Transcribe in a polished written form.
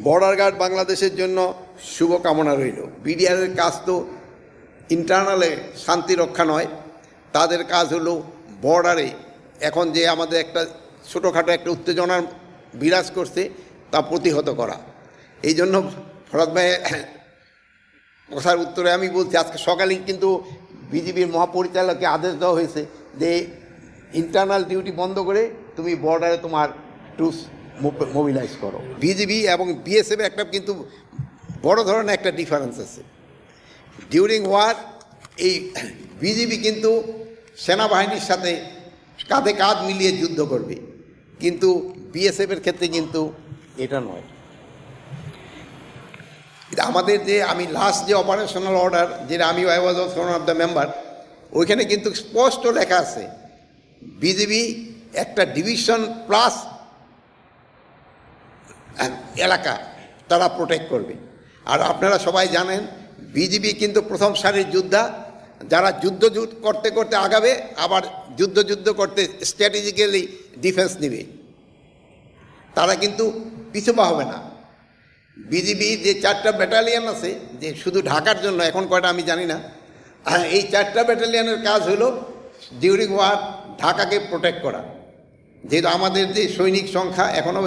Border guard বাংলাদেশের জন্য শুভকামনা রইল। বিডিআরের কাজ তো ইন্টারনালে শান্তি রক্ষা নয়, তাদের কাজ হলো বর্ডারে এখন যে আমাদের একটা ছোটোখাটো একটা উত্তেজনার বিরাজ করছে তা প্রতিহত করা। এই জন্য ফরাদ ভাইয়ের কথার উত্তরে আমি বলছি, আজকে সকালেই কিন্তু বিজিবির মহাপরিচালককে আদেশ দেওয়া হয়েছে যে ইন্টারনাল ডিউটি বন্ধ করে তুমি বর্ডারে তোমার ট্রুপস মোবিলাইজ করো। বিজিবি এবং বিএসএফ একটা কিন্তু বড় ধরনের একটা ডিফারেন্স আছে। ডিউরিং ওয়ার এই বিজিবি কিন্তু সেনাবাহিনীর সাথে কাঁধে কাঁধ মিলিয়ে যুদ্ধ করবে, কিন্তু বিএসএফের ক্ষেত্রে কিন্তু এটা নয়। আমাদের যে আমি লাস্ট যে অপারেশনাল অর্ডার, যেটা আমি I was also one of the member, ওইখানে কিন্তু স্পষ্ট লেখা আছে বিজিবি একটা ডিভিশন প্লাস এলাকা তারা প্রোটেক্ট করবে। আর আপনারা সবাই জানেন বিজিবি কিন্তু প্রথম সারির যোদ্ধা, যারা যুদ্ধ করতে করতে আগাবে, আবার যুদ্ধ করতে স্ট্র্যাটেজিক্যালি ডিফেন্স নেবে, তারা কিন্তু পিছুপা হবে না। বিজিবি যে 4টা ব্যাটালিয়ন আছে, যে শুধু ঢাকার জন্য, এখন কয়টা আমি জানি না, এই 4টা ব্যাটালিয়নের কাজ হলো ডিউরিং ওয়ার ঢাকাকে প্রোটেক্ট করা। যেহেতু আমাদের যে সৈনিক সংখ্যা এখনও